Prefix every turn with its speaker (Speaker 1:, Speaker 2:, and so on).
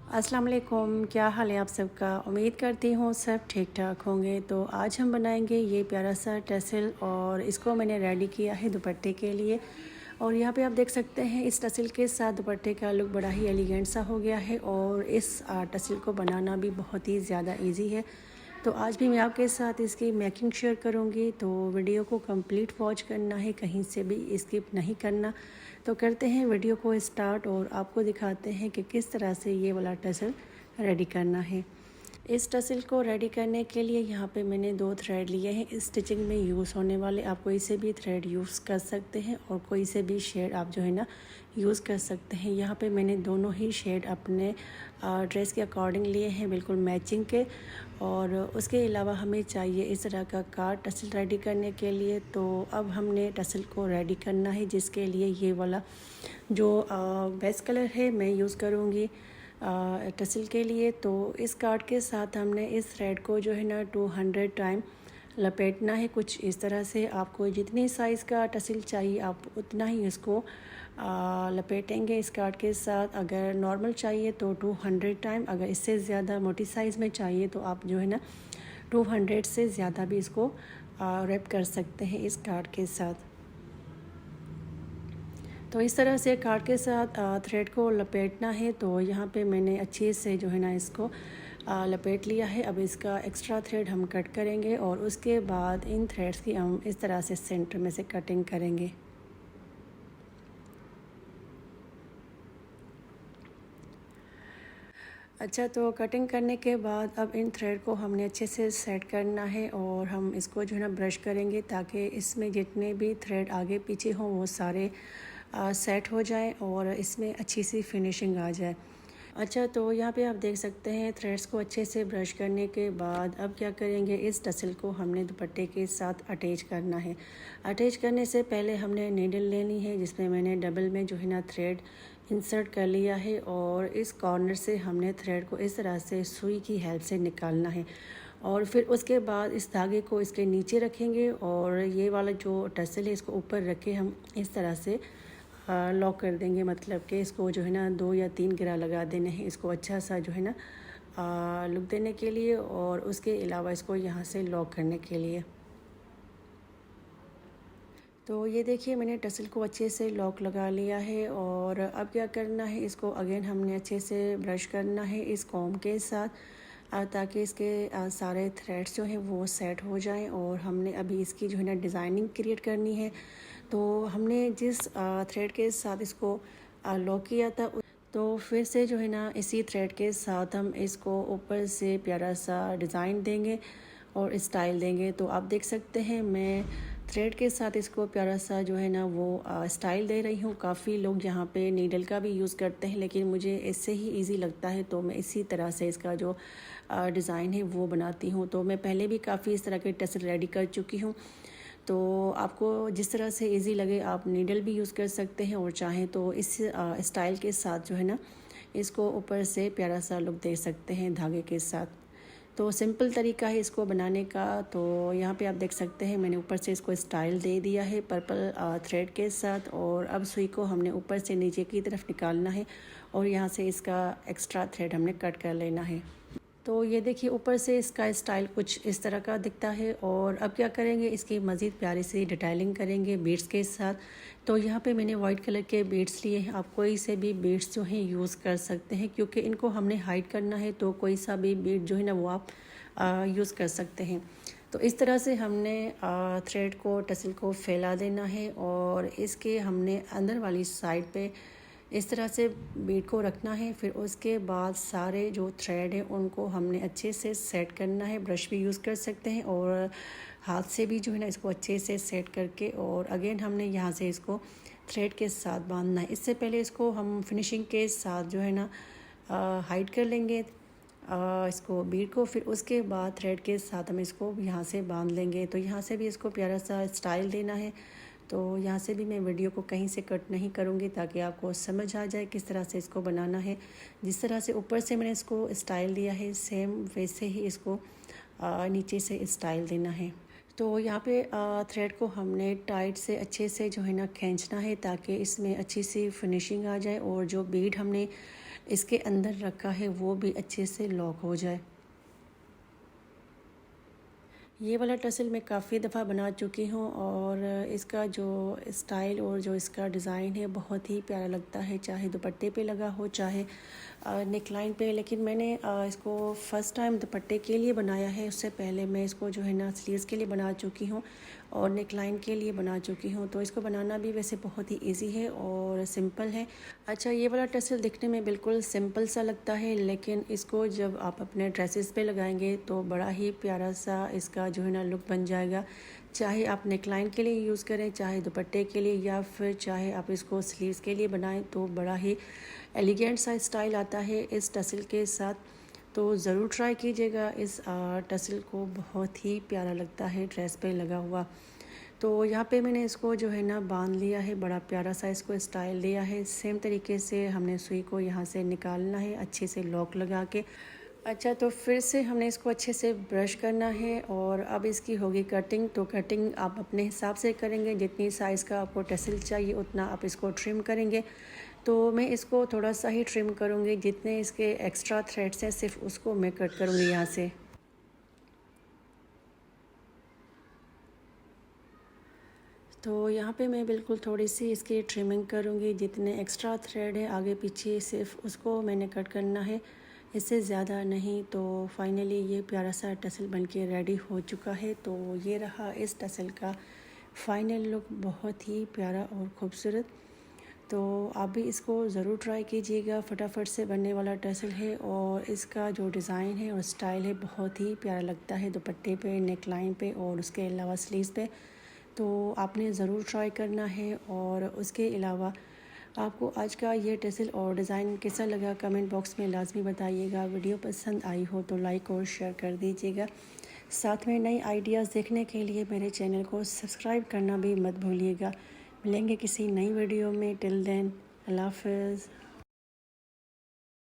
Speaker 1: अस्सलाम वालेकुम, क्या हाल है आप सबका। उम्मीद करती हूँ सब ठीक ठाक होंगे। तो आज हम बनाएंगे ये प्यारा सा टसल और इसको मैंने रेडी किया है दुपट्टे के लिए। और यहाँ पे आप देख सकते हैं इस टसल के साथ दुपट्टे का लुक बड़ा ही एलिगेंट सा हो गया है और इस टसल को बनाना भी बहुत ही ज़्यादा इजी है। तो आज भी मैं आपके साथ इसकी मेकिंग शेयर करूँगी, तो वीडियो को कंप्लीट वॉच करना है, कहीं से भी स्किप नहीं करना। तो करते हैं वीडियो को स्टार्ट और आपको दिखाते हैं कि किस तरह से ये वाला टसल रेडी करना है। इस टसल को रेडी करने के लिए यहाँ पे मैंने 2 थ्रेड लिए हैं इस स्टिचिंग में यूज़ होने वाले। आप कोई से भी थ्रेड यूज़ कर सकते हैं और कोई से भी शेड आप जो है ना यूज़ कर सकते हैं। यहाँ पे मैंने दोनों ही शेड अपने ड्रेस के अकॉर्डिंग लिए हैं, बिल्कुल मैचिंग के। और उसके अलावा हमें चाहिए इस तरह का कार्ड टसल रेडी करने के लिए। तो अब हमने टसल को रेडी करना है, जिसके लिए ये वाला जो बेस्ट कलर है मैं यूज़ करूँगी टसल के लिए। तो इस कार्ड के साथ हमने इस थ्रेड को जो है ना 200 टाइम लपेटना है। कुछ इस तरह से आपको जितनी साइज़ का टसल चाहिए आप उतना ही इसको लपेटेंगे इस कार्ड के साथ। अगर नॉर्मल चाहिए तो 200 टाइम, अगर इससे ज़्यादा मोटी साइज़ में चाहिए तो आप जो है ना 200 से ज़्यादा भी इसको रैप कर सकते हैं इस कार्ड के साथ। तो इस तरह से कार्ड के साथ थ्रेड को लपेटना है। तो यहाँ पे मैंने अच्छे से जो है ना इसको लपेट लिया है। अब इसका एक्स्ट्रा थ्रेड हम कट करेंगे और उसके बाद इन थ्रेड्स की हम इस तरह से सेंटर में से कटिंग करेंगे। अच्छा, तो कटिंग करने के बाद अब इन थ्रेड को हमने अच्छे से सेट करना है और हम इसको जो है ना ब्रश करेंगे ताकि इसमें जितने भी थ्रेड आगे पीछे हों वो सारे सेट हो जाएं और इसमें अच्छी सी फिनिशिंग आ जाए। अच्छा, तो यहाँ पे आप देख सकते हैं थ्रेड्स को अच्छे से ब्रश करने के बाद अब क्या करेंगे, इस टसल को हमने दुपट्टे के साथ अटैच करना है। अटैच करने से पहले हमने नीडल लेनी है, जिसमें मैंने डबल में जो है ना थ्रेड इंसर्ट कर लिया है और इस कॉर्नर से हमने थ्रेड को इस तरह से सुई की हेल्प से निकालना है। और फिर उसके बाद इस धागे को इसके नीचे रखेंगे और ये वाला जो टसल है इसको ऊपर रखे हम इस तरह से लॉक कर देंगे। मतलब कि इसको जो है ना 2 या 3 घेरा लगा देने हैं, इसको अच्छा सा जो है ना लुक देने के लिए और उसके अलावा इसको यहाँ से लॉक करने के लिए। तो ये देखिए मैंने टसल को अच्छे से लॉक लगा लिया है और अब क्या करना है, इसको अगेन हमने अच्छे से ब्रश करना है इस कॉम्ब के साथ ताकि इसके सारे थ्रेड्स जो हैं वो सेट हो जाएं। और हमने अभी इसकी जो है ना डिज़ाइनिंग क्रिएट करनी है। तो हमने जिस थ्रेड के साथ इसको लॉक किया था, तो फिर से जो है ना इसी थ्रेड के साथ हम इसको ऊपर से प्यारा सा डिज़ाइन देंगे और स्टाइल देंगे। तो आप देख सकते हैं मैं थ्रेड के साथ इसको प्यारा सा जो है ना वो स्टाइल दे रही हूँ। काफ़ी लोग यहाँ पे नीडल का भी यूज़ करते हैं, लेकिन मुझे इससे ही इजी लगता है तो मैं इसी तरह से इसका जो डिज़ाइन है वो बनाती हूँ। तो मैं पहले भी काफ़ी इस तरह के टसल रेडी कर चुकी हूँ। तो आपको जिस तरह से इजी लगे आप नीडल भी यूज़ कर सकते हैं और चाहें तो इस स्टाइल के साथ जो है ना इसको ऊपर से प्यारा सा लुक दे सकते हैं धागे के साथ। तो सिंपल तरीका है इसको बनाने का। तो यहाँ पे आप देख सकते हैं मैंने ऊपर से इसको स्टाइल दे दिया है पर्पल थ्रेड के साथ और अब सुई को हमने ऊपर से नीचे की तरफ निकालना है और यहाँ से इसका एक्स्ट्रा थ्रेड हमने कट कर लेना है। तो ये देखिए ऊपर से इसका स्टाइल कुछ इस तरह का दिखता है। और अब क्या करेंगे, इसकी मज़ीद प्यारी सी डिटेलिंग करेंगे बीड्स के साथ। तो यहाँ पे मैंने वाइट कलर के बीड्स लिए हैं, आप कोई से भी बीड्स जो हैं यूज़ कर सकते हैं क्योंकि इनको हमने हाइड करना है। तो कोई सा भी बीड जो है ना वो आप यूज़ कर सकते हैं। तो इस तरह से हमने थ्रेड को टसल को फैला देना है और इसके हमने अंदर वाली साइड पे इस तरह से बीड को रखना है। फिर उसके बाद सारे जो थ्रेड हैं उनको हमने अच्छे से सेट करना है। ब्रश भी यूज़ कर सकते हैं और हाथ से भी जो है ना इसको अच्छे से सेट करके और अगेन हमने यहाँ से इसको थ्रेड के साथ बांधना है। इससे पहले इसको हम फिनिशिंग के साथ जो है ना हाइड कर लेंगे इसको बीड को। फिर उसके बाद थ्रेड के साथ हम इसको यहाँ से बांध लेंगे। तो यहाँ से भी इसको प्यारा सा स्टाइल देना है। तो यहाँ से भी मैं वीडियो को कहीं से कट नहीं करूँगी ताकि आपको समझ आ जाए किस तरह से इसको बनाना है। जिस तरह से ऊपर से मैंने इसको स्टाइल दिया है सेम वैसे ही इसको नीचे से स्टाइल देना है। तो यहाँ पे थ्रेड को हमने टाइट से अच्छे से जो है ना खींचना है ताकि इसमें अच्छी सी फिनिशिंग आ जाए और जो बीड हमने इसके अंदर रखा है वो भी अच्छे से लॉक हो जाए। ये वाला टसल मैं काफ़ी दफ़ा बना चुकी हूँ और इसका जो स्टाइल और जो इसका डिज़ाइन है बहुत ही प्यारा लगता है, चाहे दुपट्टे पे लगा हो चाहे नेकलाइन पे। लेकिन मैंने इसको फ़र्स्ट टाइम दुपट्टे के लिए बनाया है, उससे पहले मैं इसको जो है ना स्लीव्स के लिए बना चुकी हूँ और नेकलाइन के लिए बना चुकी हूँ। तो इसको बनाना भी वैसे बहुत ही इजी है और सिंपल है। अच्छा, ये वाला टसल दिखने में बिल्कुल सिंपल सा लगता है, लेकिन इसको जब आप अपने ड्रेसेस पे लगाएंगे तो बड़ा ही प्यारा सा इसका जो है ना लुक बन जाएगा। चाहे आप नेकलाइन के लिए यूज़ करें, चाहे दुपट्टे के लिए, या फिर चाहे आप इसको स्लीव्स के लिए बनाएं, तो बड़ा ही एलिगेंट सा स्टाइल आता है इस टसल के साथ। तो ज़रूर ट्राई कीजिएगा इस टसल को, बहुत ही प्यारा लगता है ड्रेस पे लगा हुआ। तो यहाँ पे मैंने इसको जो है ना बांध लिया है, बड़ा प्यारा सा इसको स्टाइल दिया है। सेम तरीके से हमने सुई को यहाँ से निकालना है अच्छे से लॉक लगा के। अच्छा, तो फिर से हमने इसको अच्छे से ब्रश करना है और अब इसकी होगी कटिंग। तो कटिंग आप अपने हिसाब से करेंगे, जितनी साइज़ का आपको टसल चाहिए उतना आप इसको ट्रिम करेंगे। तो मैं इसको थोड़ा सा ही ट्रिम करूँगी, जितने इसके एक्स्ट्रा थ्रेड्स हैं सिर्फ उसको मैं कट करूँगी यहाँ से। तो यहाँ पे मैं बिल्कुल थोड़ी सी इसकी ट्रिमिंग करूँगी, जितने एक्स्ट्रा थ्रेड है आगे पीछे सिर्फ उसको मैंने कट करना है, इससे ज़्यादा नहीं। तो फाइनली ये प्यारा सा टसल बनके रेडी हो चुका है। तो ये रहा इस टसल का फाइनल लुक, बहुत ही प्यारा और ख़ूबसूरत। तो आप भी इसको ज़रूर ट्राई कीजिएगा, फटाफट से बनने वाला टसल है और इसका जो डिज़ाइन है और स्टाइल है बहुत ही प्यारा लगता है दुपट्टे पे, नेकलाइन पे और उसके अलावा स्लीव्स पे। तो आपने ज़रूर ट्राई करना है। और उसके अलावा आपको आज का ये टसल और डिज़ाइन कैसा लगा कमेंट बॉक्स में लाजमी बताइएगा। वीडियो पसंद आई हो तो लाइक और शेयर कर दीजिएगा। साथ में नई आइडियाज़ देखने के लिए मेरे चैनल को सब्सक्राइब करना भी मत भूलिएगा। मिलेंगे किसी नई वीडियो में, टिल देन अल्लाह हाफ़िज़।